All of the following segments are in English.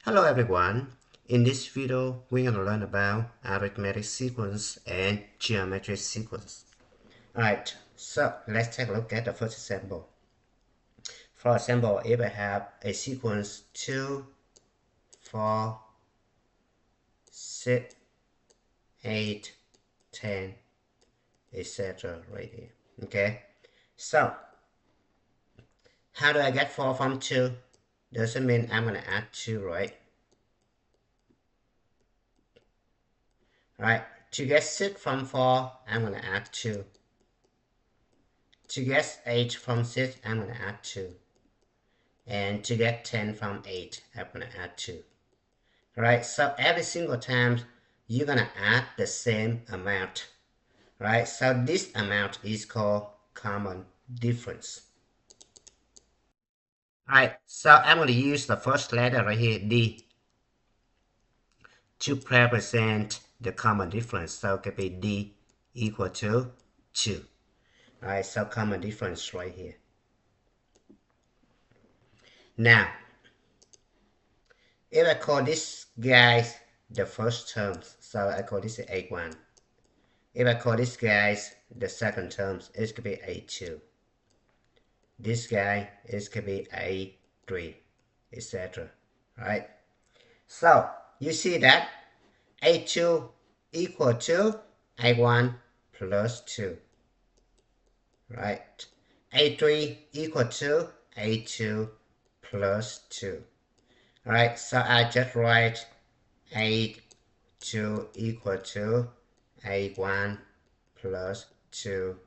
Hello everyone. In this video, we're going to learn about arithmetic sequence and geometric sequence. Alright, so let's take a look at the first example. For example, if I have a sequence 2, 4, 6, 8, 10, etc. right here. Okay, so how do I get 4 from 2? Doesn't mean I'm going to add 2, right? Right, to get 6 from 4, I'm going to add 2. To get 8 from 6, I'm going to add 2. And to get 10 from 8, I'm going to add 2. Right, so every single time, you're going to add the same amount. Right, so this amount is called common difference. Right, so I'm going to use the first letter right here, D, to represent the common difference. So it could be D equal to 2. Alright, so common difference right here. Now, if I call this guy the first term, so I call this A1. If I call this guy the second term, it could be A2. This guy is could be A3, etc. Right? So you see that A2 equal to A1 plus 2. Right? A3 equal to A2 plus 2. Alright, so I just write A2 equal to A1 plus 2.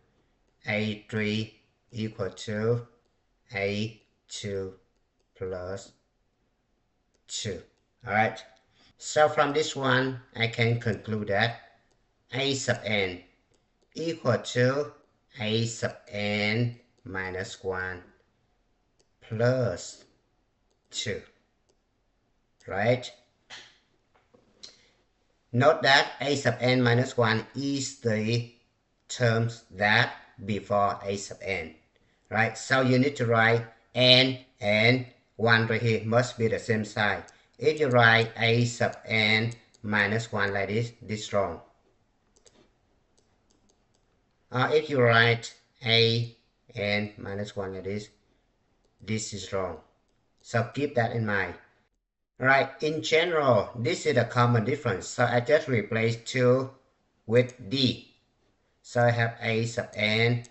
A3 equal to A2 plus 2. Alright, so from this one, I can conclude that A sub n equal to A sub n minus 1 plus 2. Right? Note that A sub n minus 1 is the terms that before A sub n. Right? So you need to write n and 1 right here must be the same side. If you write A sub n minus 1 like this is wrong. Or if you write A n minus 1 like this is wrong. So keep that in mind. Right, in general, this is a common difference, so I just replace 2 with D. So I have A sub n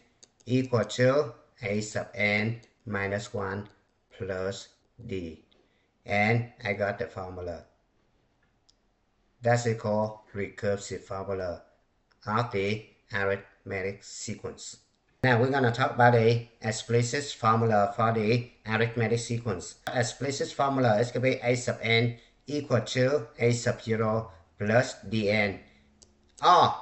equal to A sub n minus 1 plus D. And I got the formula. That's called recursive formula of the arithmetic sequence. Now we're going to talk about the explicit formula for the arithmetic sequence. Explicit formula is going to be A sub n equal to A sub 0 plus dn, or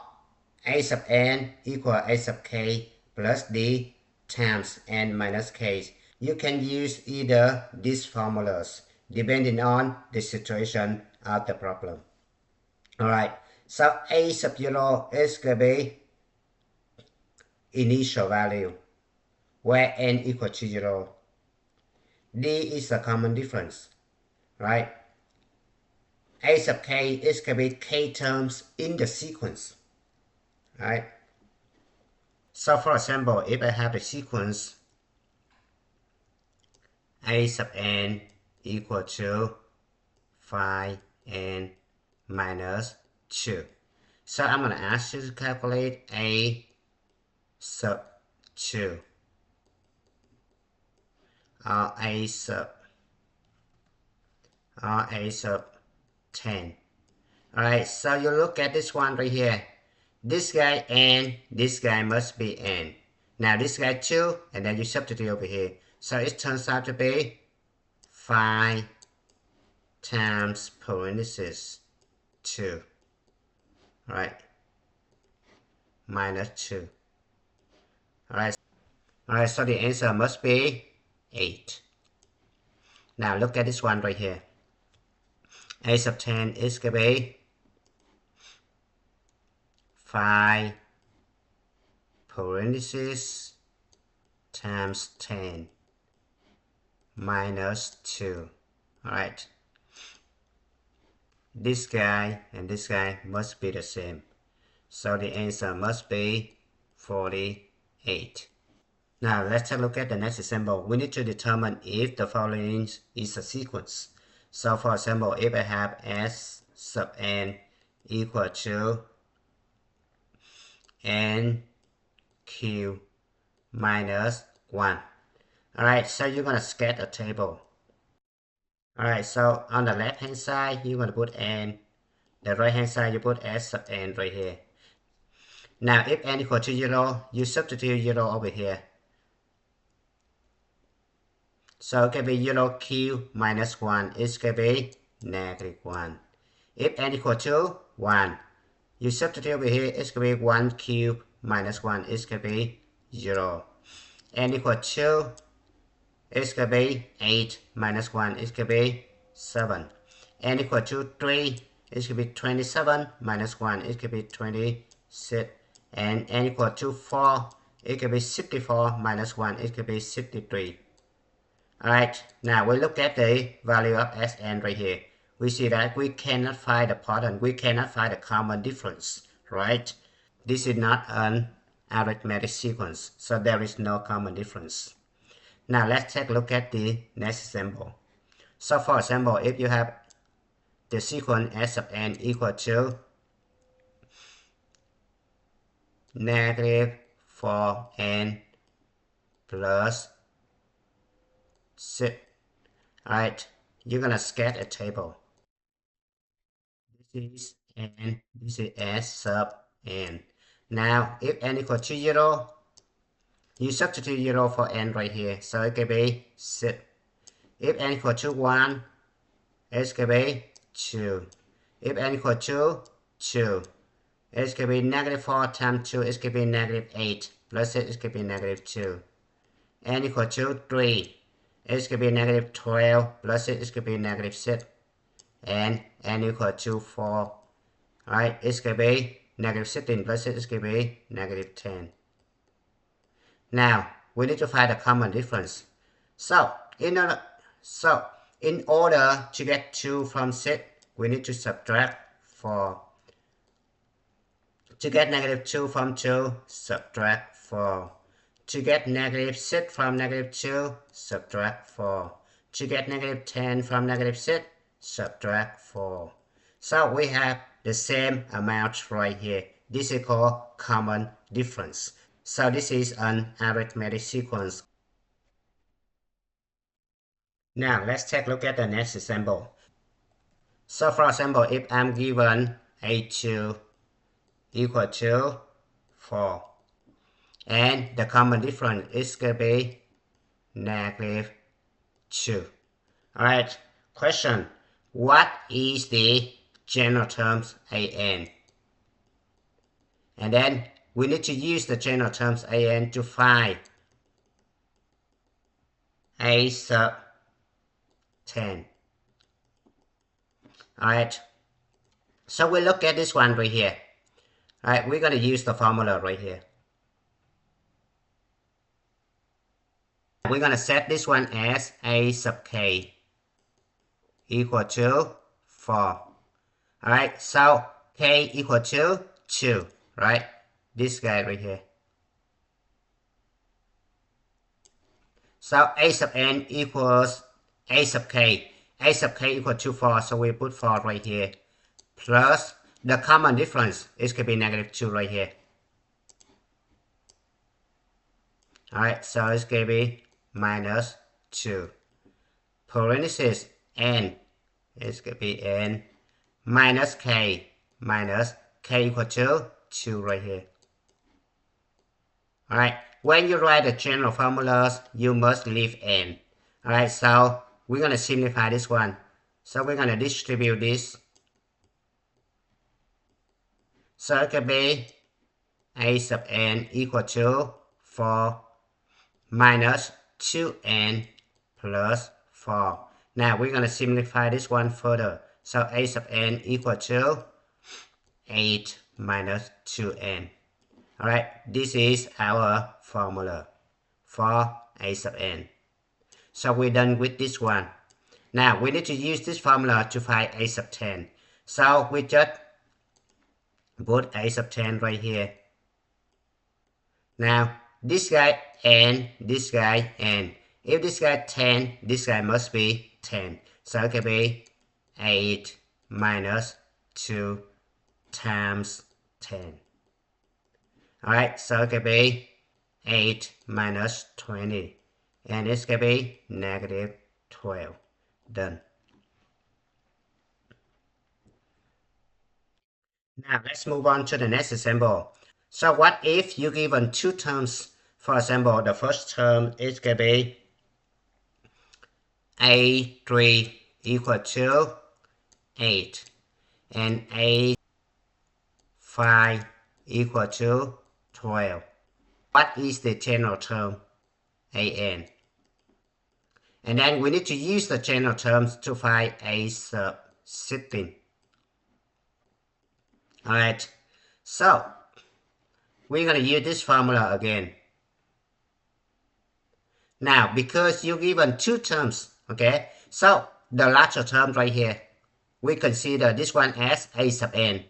A sub n equal A sub k plus d times n minus k. You can use either these formulas depending on the situation of the problem. Alright, so A sub 0 is going to be initial value, where n equal to 0. D is a common difference, right? A sub k is going to be k terms in the sequence, right? So for example, if I have the sequence A sub n equal to 5n minus 2. So I'm going to ask you to calculate A sub 2 or A sub 10. Alright, so you look at this one right here. This guy n, this guy must be n. Now this guy 2, and then you substitute over here. So it turns out to be 5 times parenthesis 2. Right? Minus 2. Alright, so the answer must be 8. Now look at this one right here. A sub 10 is going to be 5 parenthesis times 10 minus 2. Alright. this guy and this guy must be the same. So the answer must be 48. Now let's take a look at the next example. We need to determine if the following is a sequence. So for example, if I have S sub n equal to n q minus 1. Alright, so you're going to sketch a table. Alright, so on the left hand side, you're going to put n. The right hand side, you put S sub n right here. Now, if n equal to 0, you substitute 0 over here. So it can be 0 q minus 1. It's going to be negative 1. If n equal to 1, you substitute over here. It's going to be 1 cube minus 1. It's going to be 0. N equal to, it's going to be 8 minus 1. It's going to be 7. N equal to 3. It's going to be 27 minus 1. It's going to be 26. And n equal to 4. It can be 64 minus 1. It can be 63. Alright, now we look at the value of Sn right here. We see that we cannot find the pattern. We cannot find the common difference, right? This is not an arithmetic sequence, so there is no common difference. Now let's take a look at the next example. So for example, if you have the sequence S sub n equal to negative 4n plus 6. Alright, you're gonna sketch a table. This is n, this is S sub n. Now, if n equal to 0, you substitute 0 for n right here, so it can be 6. If n equal to 1, it can be 2. If n equal to 2, it can be negative 4 times 2, it can be negative 8, plus it can be negative 2. N equal to 3, it can be negative 12, plus it can be negative 6. And n equal to 4, right, it can be negative 16, plus it can be negative 10. Now, we need to find the common difference. So, in order to get 2 from 6, we need to subtract 4. To get negative 2 from 2, subtract 4. To get negative 6 from negative 2, subtract 4. To get negative 10 from negative 6, subtract 4. So we have the same amount right here. This is called common difference. So this is an arithmetic sequence. Now let's take a look at the next example. So for example, if I'm given A2 equal to 4, and the common difference is going to be negative 2. Alright, question. What is the general terms an? And then we need to use the general terms an to find a sub 10. Alright, so we look at this one right here. Alright, we're going to use the formula right here. We're going to set this one as a sub k equal to 4. Alright, so k equal to 2, right? This guy right here. So a sub n equals a sub k. A sub k equal to 4, so we put 4 right here. Plus the common difference is going to be negative 2 right here. Alright, so it's going to be minus 2. Parenthesis n is going to be n minus k equal to 2 right here. Alright, when you write the general formulas, you must leave n. Alright, so we're going to simplify this one. So we're going to distribute this. So it can be a sub n equal to 4 minus 2n plus 4. Now we're going to simplify this one further. So a sub n equal to 8 minus 2n. Alright, this is our formula for a sub n. So we're done with this one. Now we need to use this formula to find a sub 10. So we just put a sub 10 right here. Now this guy and this guy and if this guy 10, this guy must be 10. So it can be 8 minus 2 times 10. Alright, so it can be 8 minus 20. And it's going to be negative 12. Done. Now let's move on to the next example. So what if you given two terms? For example, the first term is going to be A3 equal to 8 and A5 equal to 12. What is the general term? AN. And then we need to use the general terms to find A sub 16. Alright, so we're going to use this formula again. Now, because you're given two terms, okay, so the larger term right here, we consider this one as A sub n.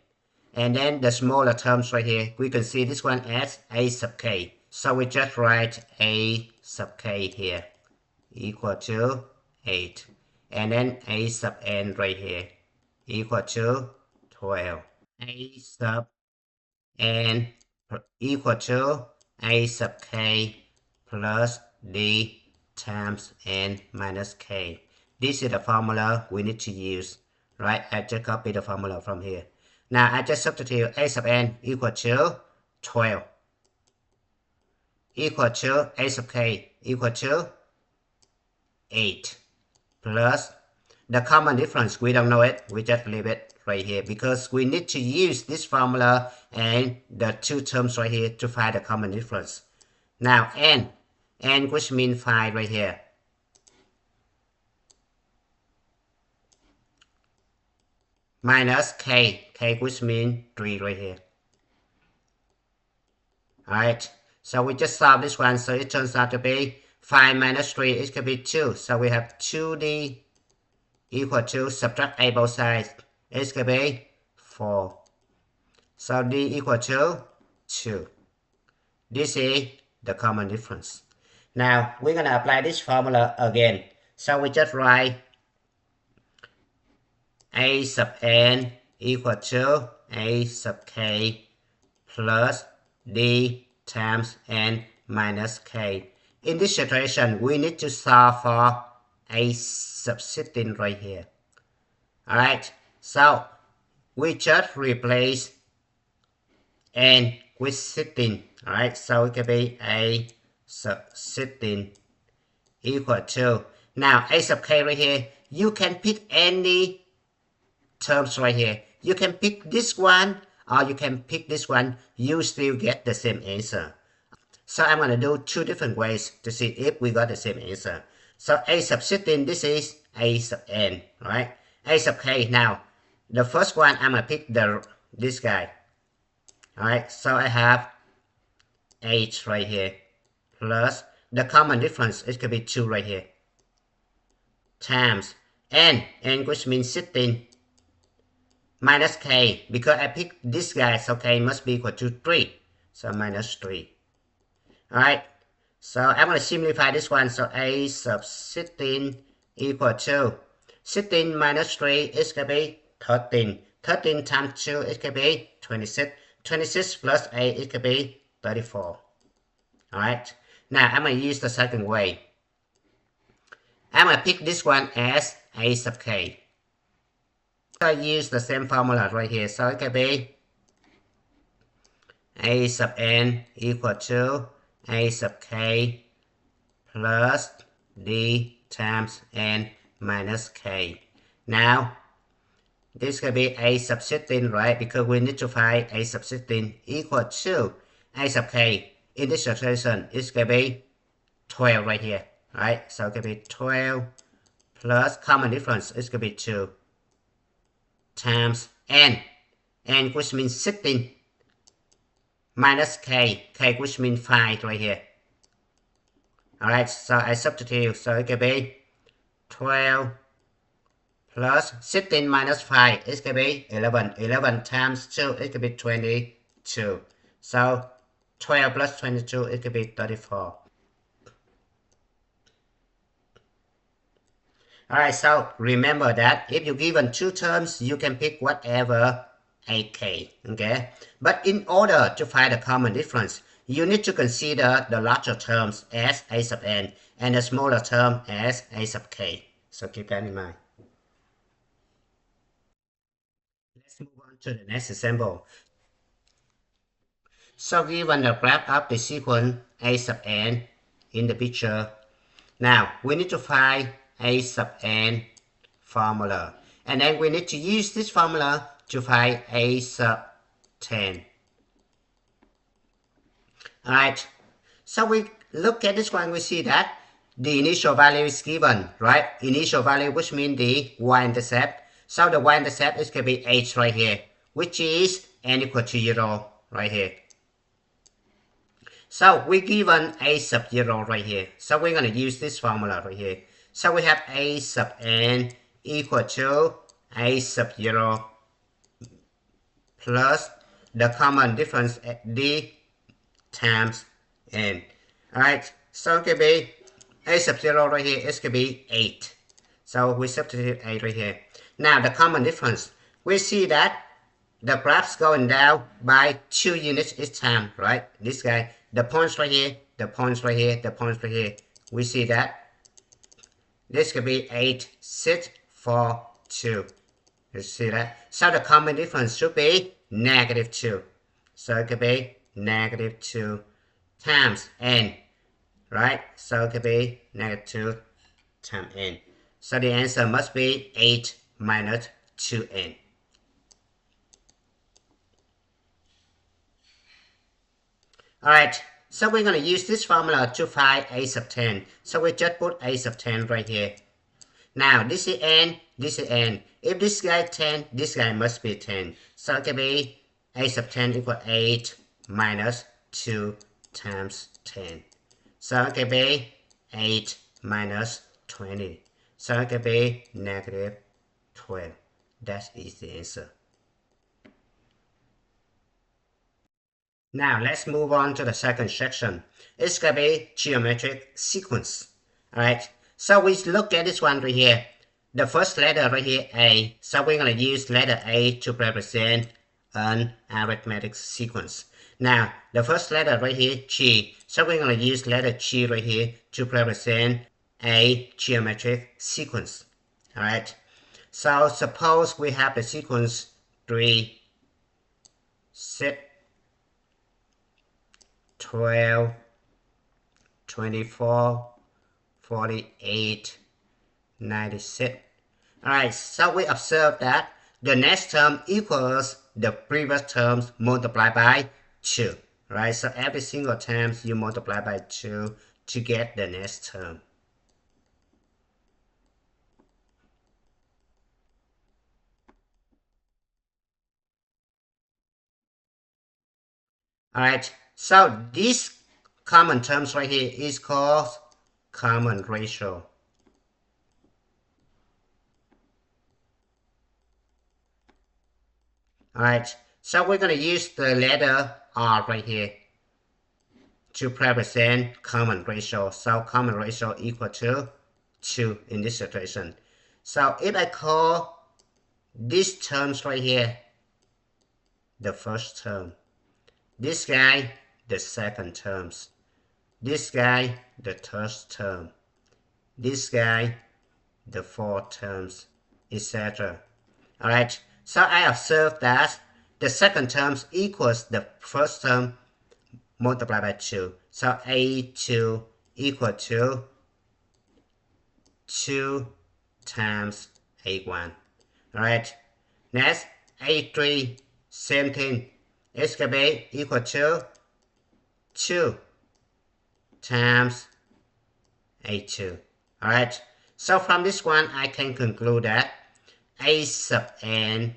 And then the smaller terms right here, we consider this one as A sub k. So we just write A sub k here equal to 8. And then A sub n right here equal to 12. A sub n equal to A sub k plus d times n minus k. This is the formula we need to use, right? I just copy the formula from here. Now I just substitute A sub n equal to 12 equal to A sub k equal to 8 plus the common difference. We don't know it. We just leave it right here because we need to use this formula and the two terms right here to find the common difference. Now n which means 5 right here. Minus k which means 3 right here. Alright, so we just solve this one, so it turns out to be 5 minus 3, it could be 2. So we have 2d equal to, subtract a both sides, it's going to be 4. So d equal to 2. This is the common difference. Now we're going to apply this formula again. So we just write A sub n equal to A sub k plus d times n minus k. In this situation, we need to solve for A sub 16 right here. Alright, so we just replace n with 16. Alright, so it can be A sub 16 equal to, now A sub k right here, you can pick any terms right here. You can pick this one or you can pick this one, you still get the same answer. So I'm going to do two different ways to see if we got the same answer. So A sub 16, this is A sub n, right? A sub k, now the first one I'm going to pick this guy. Alright, so I have 8 right here plus the common difference, it could be 2 right here times n which means 16 minus k, because I picked this guy, so k must be equal to 3, so minus 3. Alright, so I'm going to simplify this one, so A sub 16 equal to 16 minus 3 is going to be 13. 13 times 2 is going to be 26. 26 plus 8 is going to be 34. Alright, now I'm going to use the second way. I'm going to pick this one as A sub k. So I use the same formula right here, so it can be A sub n equal to A sub k plus d times n minus k. Now, this can be A sub 16, right? Because we need to find A sub 16 equal to A sub k. In this situation, it's going to be 12 right here, right? So it can be 12 plus common difference, it's going to be 2 times n which means 16 minus k which means 5 right here. Alright, so I substitute, so it can be 12 plus 16 minus 5, it can be 11. 11 times 2, it can be 22. So 12 plus 22, it can be 34. Alright, so remember that if you're given two terms, you can pick whatever AK, okay? But in order to find the common difference, you need to consider the larger terms as a sub n and the smaller term as a sub k. So keep that in mind. Let's move on to the next example. So given the graph of the sequence a sub n in the picture, now we need to find a sub n formula. And then we need to use this formula to find a sub 10. Alright, so we look at this one, we see that the initial value is given, right? Initial value, which means the y-intercept. So the y-intercept is going to be 8 right here, which is n equal to 0 right here. So we given a sub 0 right here. So we're going to use this formula right here. So we have a sub n equal to a sub 0 plus the common difference d times n. Alright, so it can be a sub 0 right here, it can be 8. So we substitute 8 right here. Now the common difference, we see that the graph's going down by 2 units each time, right? This guy, the points right here, the points right here, the points right here. We see that this could be 8, 6, 4, 2. You see that? So the common difference should be negative 2. So it could be negative 2 times n, right? So it could be negative 2 times n. So the answer must be 8 minus 2n. Alright, so we're going to use this formula to find a sub 10. So we just put a sub 10 right here. Now this is n, this is n. If this guy 10, this guy must be 10. So it can be a sub 10 equal 8 minus 2 times 10. So it can be 8 minus 20. So it can be negative 12. That is the answer. Now let's move on to the second section. It's going to be geometric sequence. Alright, so we look at this one right here. The first letter right here, A. So we're going to use letter A to represent an arithmetic sequence. Now, the first letter right here, G. So we're going to use letter G right here to represent a geometric sequence. Alright, so suppose we have the sequence 3, 6, 12, 24, 48, 96. Alright, so we observe that the next term equals the previous terms multiplied by 2. Right, so every single time you multiply by 2 to get the next term. Alright, so this common terms right here is called common ratio. Alright, so we're going to use the letter R right here to represent common ratio. So common ratio equal to 2 in this situation. So if I call these terms right here the first term, this guy the second terms, this guy the third term, this guy the fourth terms, etc. Alright, so I observe that the second term equals the first term multiplied by 2. So A2 equal to 2 times A1. Alright, next A3, same thing. It's going to be equal to 2 times A2. Alright, so from this one I can conclude that A sub n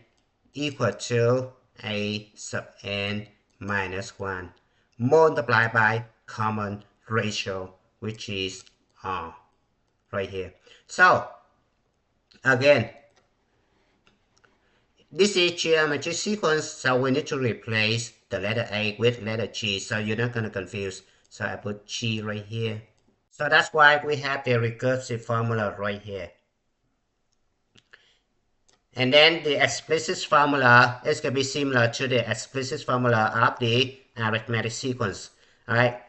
equal to A sub n minus 1 multiplied by common ratio, which is R right here. So again, This is geometry sequence, so we need to replace the letter A with letter G, so you're not going to confuse. So I put G right here. So that's why we have the recursive formula right here. And then the explicit formula is going to be similar to the explicit formula of the arithmetic sequence. Alright,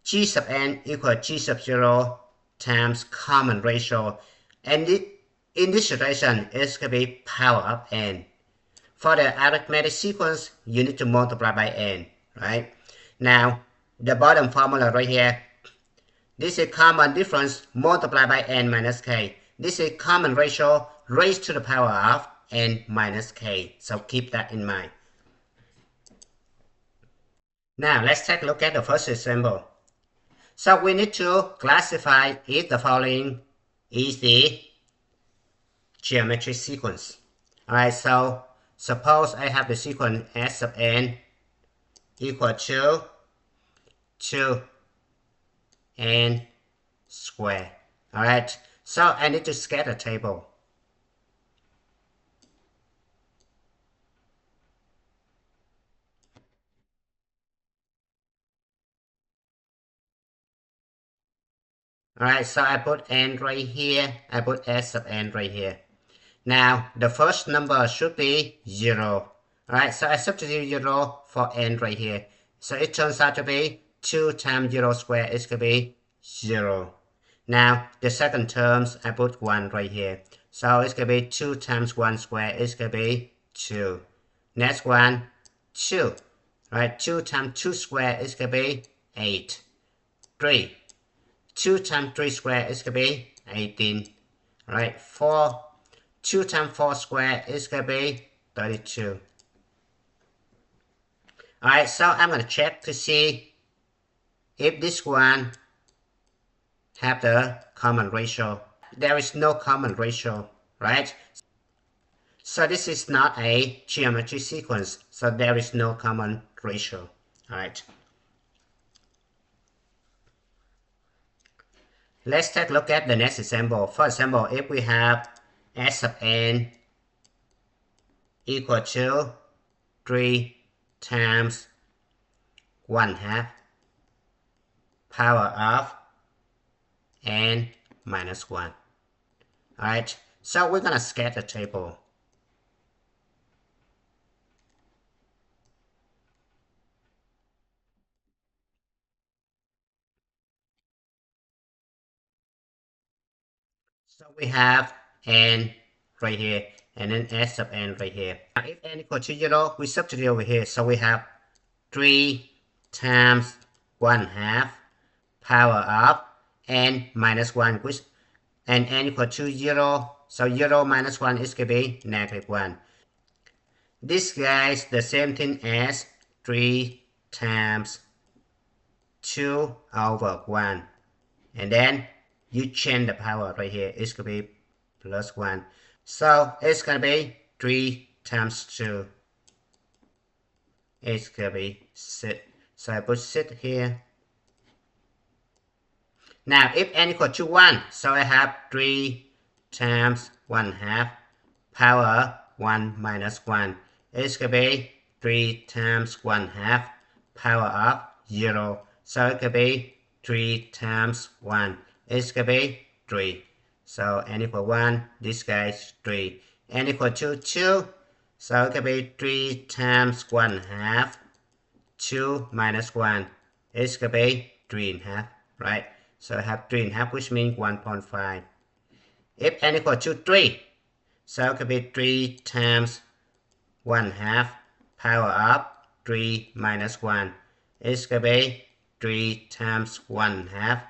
G sub n equal G sub 0 times common ratio. And in this situation, it's going to be power of n. For the arithmetic sequence, you need to multiply by n, right? Now, the bottom formula right here, this is common difference multiplied by n minus k. This is common ratio raised to the power of n minus k. So keep that in mind. Now, let's take a look at the first example. So we need to classify if the following is the geometric sequence. Alright, so suppose I have the sequence s sub n equal to 2n squared. Alright, so I need to scatter table. Alright, so I put n right here, I put s sub n right here. Now, the first number should be 0. Alright, so I substitute 0 for n right here. So it turns out to be 2 times 0 squared is going to be 0. Now, the second terms, I put 1 right here. So it's going to be 2 times 1 squared is going to be 2. Next one, 2. Alright, 2 times 2 squared is going to be 8. 3. 2 times 3 squared is going to be 18. Alright, 4. 2 times 4 squared is going to be 32. Alright, so I'm going to check to see if this one have the common ratio. There is no common ratio, right? So this is not a geometry sequence, so there is no common ratio. Alright. Let's take a look at the next example. For example, if we have s sub n equal to 3 times 1/2 power of n minus 1. Alright, so we're going to scatter table. So we have n right here, and then s sub n right here. Now, if n equal to 0, we substitute over here. So we have 3 times 1/2 power of n minus 1, which and n equal to 0. So 0 minus 1 is going to be negative 1. This guy is the same thing as 3 times 2 over 1. And then you change the power right here. It's going to be plus 1. So it's going to be 3 times 2. It's going to be 6. So I put 6 here. Now, if n equal to 1, so I have 3 times 1/2 power 1 minus 1. It's going to be 3 times 1/2 power of 0. So it could be 3 times 1. It's going to be 3. So n equal 1, this guy is 3. N equal to 2, so it could be 3 times 1/2. 2 minus 1. It's going to be 3.5, right? So I have 3.5, which means 1.5. If n equal to 3, so it could be 3 times 1/2 power of 3 minus 1. It's going to be 3 times 1/2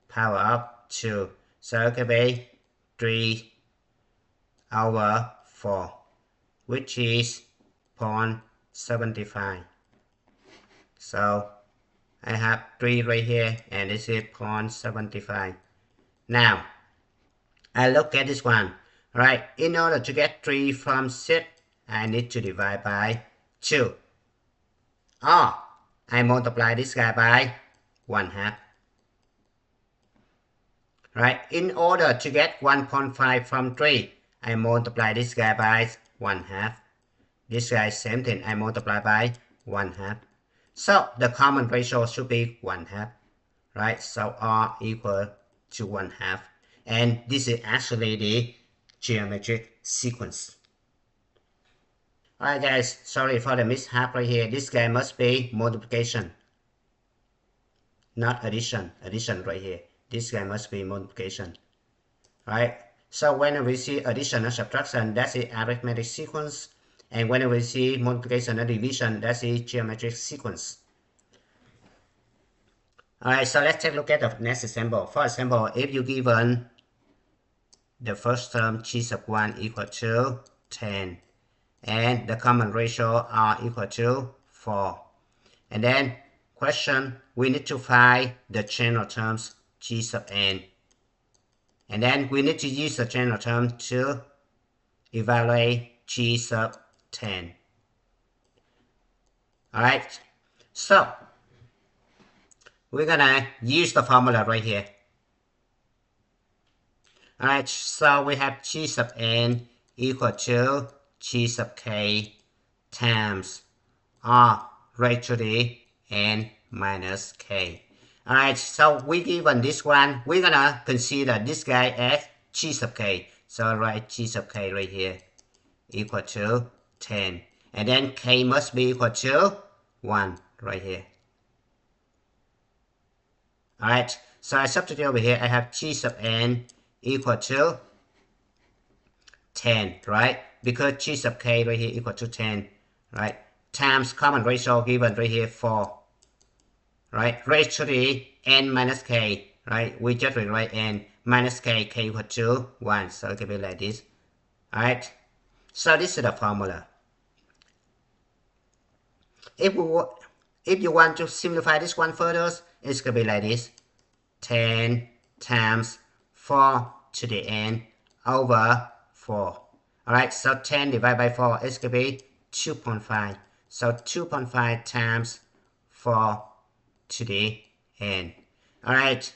power of 2. So it could be 3 over 4, which is 0.75. So I have 3 right here, and this is 0.75. Now, I look at this one. Right, in order to get 3 from 6, I need to divide by 2. Or, I multiply this guy by 1/2. Right, in order to get 1.5 from 3, I multiply this guy by 1/2. This guy, same thing, I multiply by 1/2. So the common ratio should be 1/2, right? So R equal to 1/2. And this is actually the geometric sequence. Alright guys, sorry for the mishap right here. This guy must be multiplication, not addition. Addition right here. This guy must be multiplication. Alright, so when we see addition or subtraction, that's the arithmetic sequence. And when we see multiplication or division, that's the geometric sequence. Alright, so let's take a look at the next example. For example, if you given the first term g sub 1 equal to 10, and the common ratio r equal to 4. And then question, we need to find the general terms g sub n. And then we need to use the general term to evaluate g sub 10. Alright, so we're gonna use the formula right here. Alright, so we have g sub n equal to g sub k times r raised to the n minus k. Alright, so we given this one, we're gonna consider this guy as g sub k. So write g sub k right here equal to 10. And then k must be equal to 1 right here. Alright, so I substitute over here, I have g sub n equal to 10, right? Because g sub k right here equal to 10, right? Times common ratio given right here 4, right? Raised to the n minus k, right? We just rewrite n minus k equal to 1, so it can be like this. Alright, so this is the formula. If you want to simplify this one further, it's going to be like this. 10 times 4 to the n over 4. Alright, so 10 divided by 4 is going to be 2.5. So 2.5 times 4 to the n. Alright,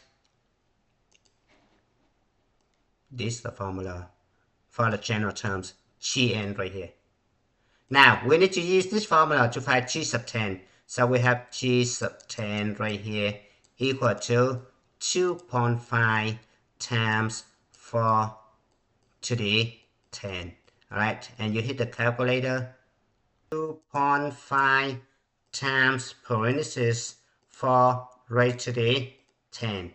this is the formula for the general terms Gn right here. Now, we need to use this formula to find g sub 10. So we have g sub 10 right here equal to 2.5 times 4 to the 10. Alright, and you hit the calculator. 2.5 times parenthesis 4 raised to the 10.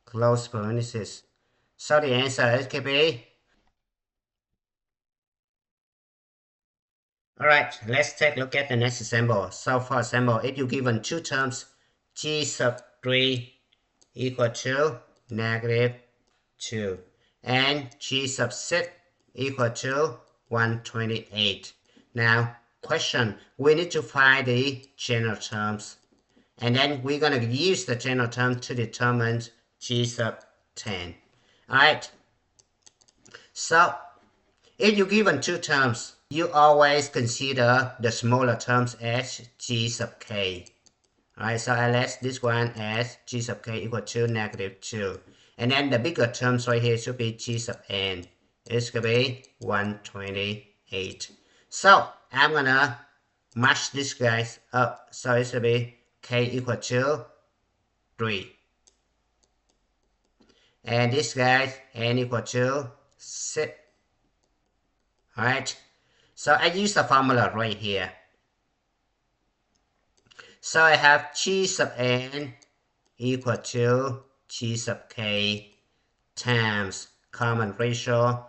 Close parenthesis. So the answer is going to be. Alright, let's take a look at the next example. So for example, if you given two terms g sub 3 equal to negative 2 and g sub 6 equal to 128. Now, question, we need to find the general terms. And then we're going to use the general term to determine g sub 10. Alright, so if you given two terms, you always consider the smaller terms as g sub k. Alright, so I let this one as g sub k equal to negative 2. And then the bigger terms right here should be g sub n. It's going to be 128. So I'm going to match these guys up. So it's going to be k equal to 3. And this guy n equal to 6. Alright, so I use the formula right here. So I have g sub n equal to g sub k times common ratio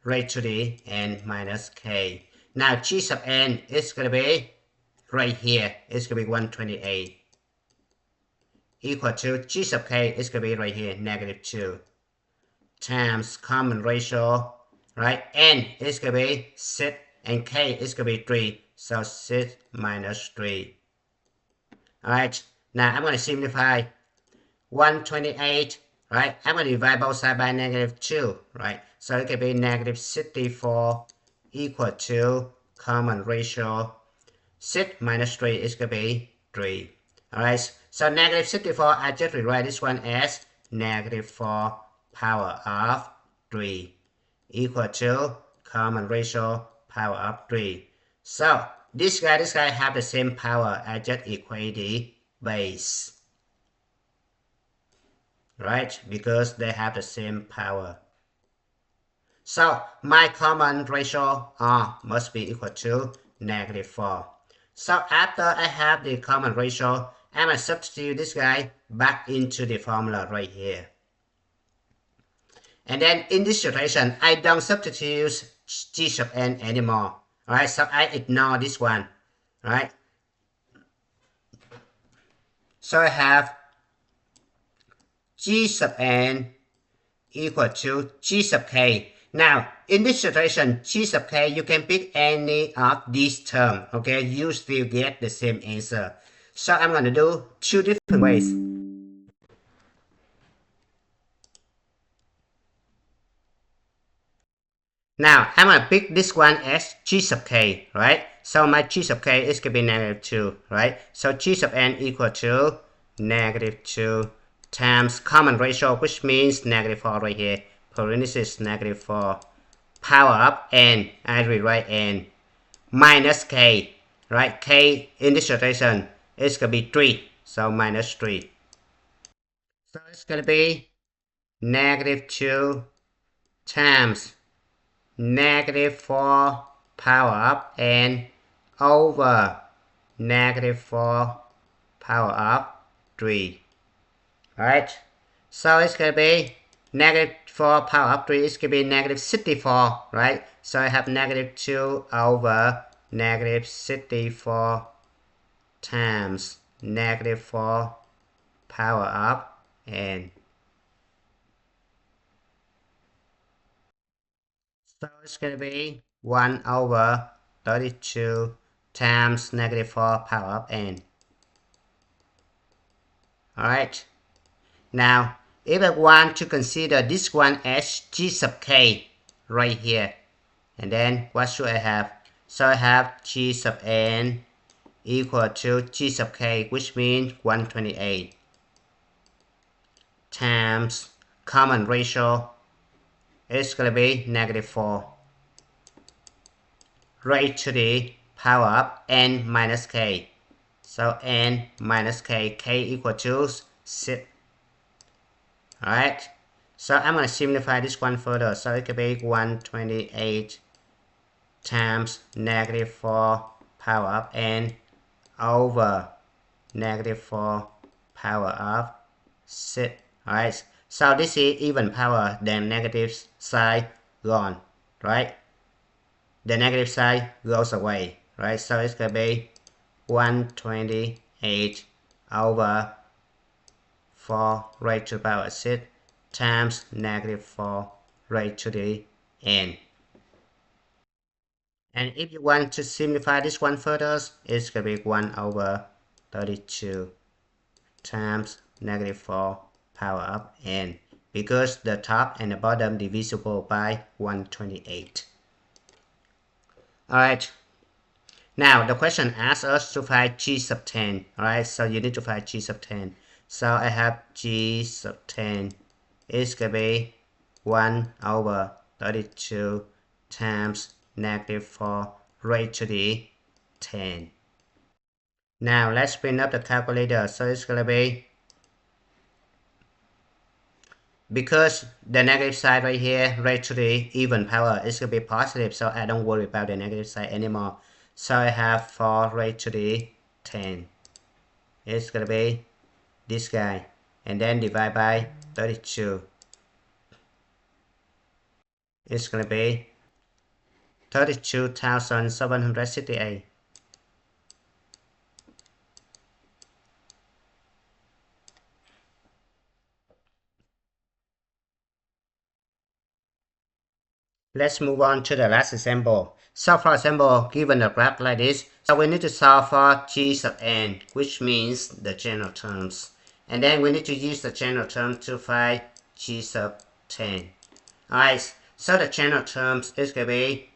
raised to the n minus k. Now g sub n is going to be right here. It's going to be 128. Equal to g sub k is going to be right here, negative 2. Times common ratio, right? N is going to be 6 and k is going to be 3. So 6 minus 3. Alright, now I'm going to simplify 128, right? I'm going to divide both sides by negative 2, right? So it can be negative 64 equal to common ratio 6 minus 3 is going to be 3. Alright, so negative 64, I just rewrite this one as negative 4 power of 3. equal to common ratio power of 3. So this guy have the same power. I just equate the base. Right? Because they have the same power. So my common ratio R must be equal to -4. So after I have the common ratio, I'm going to substitute this guy back into the formula right here. And then in this situation, I don't substitute g sub n anymore. Alright, so I ignore this one. Alright. So I have g sub n equal to g sub k. Now, in this situation, g sub k, you can pick any of these terms, okay? You still get the same answer. So I'm going to do two different ways. Now, I'm going to pick this one as g sub k, right? So my g sub k is going to be -2, right? So g sub n equal to -2 times common ratio, which means -4 right here, parenthesis -4, power up n, I rewrite n, minus k, right? K in this situation is going to be 3, so -3. So it's going to be -2 times -4 power up n over -4 power up 3. Right? So it's going to be -4 power up 3 is going to be -64, right? So I have -2 over -64 times -4 power up n. So it's going to be 1 over 32 times -4 power up n. Alright. Now, if I want to consider this one as g sub k right here, and then what should I have? So I have g sub n equal to g sub k, which means 128 times common ratio is going to be -4 raised to the power up n minus k. So n minus k, k equal to 6. Alright, so I'm going to simplify this one further. So it could be 128 times -4 power up n over -4 power up 6. Alright, so this is even power, then negative side gone, right? The negative side goes away, right? So it's going to be 128 over 4 raised to the power 6 times -4 raised to the n. And if you want to simplify this one further, it's going to be 1 over 32 times -4 power up n, because the top and the bottom divisible by 128. Alright, now the question asks us to find g sub 10. Alright, so you need to find g sub 10. So I have g sub 10 is going to be 1 over 32 times -4 raised to the 10. Now let's bring up the calculator. So it's going to be, because the negative side right here raised to the even power is going to be positive, so I don't worry about the negative side anymore. So I have 4 raised to the 10. It's going to be this guy, and then divide by 32. It's going to be 32,768. Let's move on to the last example. So for example, given a graph like this, so we need to solve for g sub n, which means the general terms. And then we need to use the general term to find g sub 10. Alright, so the general terms is going to be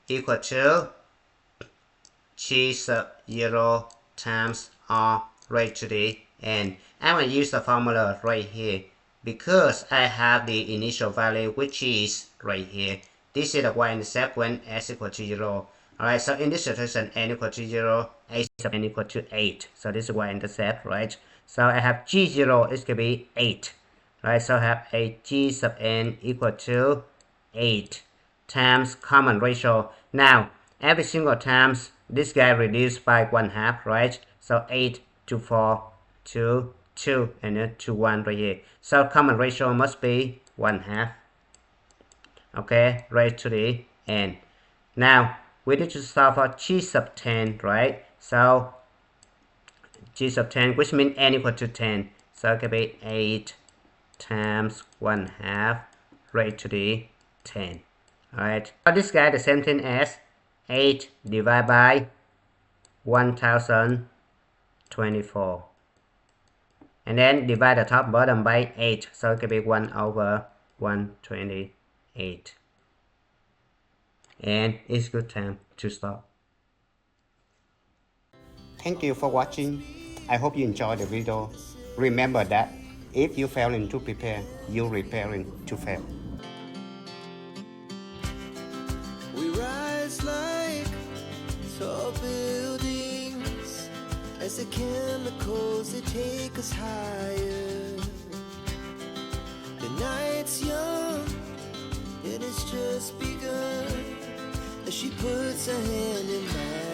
equal to g sub 0 times r raised to the n. I'm going to use the formula right here. because I have the initial value which is right here. This is the y-intercept when s equal to 0. Alright, so in this situation n equal to 0, a sub n equal to 8. So this is y-intercept, right? So I have g0 is going to be 8. Right, so I have a g sub n equal to 8 times common ratio. Now, every single times this guy reduced by 1/2, right? So 8 to 4 to 2 and then to 1 right here. So common ratio must be 1/2. Okay, raised to the n. Now, we need to solve for g sub 10, right? So g sub 10, which means n equal to 10. So it can be 8 times 1/2 raised to the 10. Alright, so this guy the same thing as 8 divided by 1024. And then divide the top bottom by 8. So it can be 1 over 128. And it's good time to stop. Thank you for watching. I hope you enjoyed the video. Remember that if you failing to prepare, you're preparing to fail. We rise like tall buildings as the chemicals they take us higher. The night's young and it's just begun as she puts her hand in mine.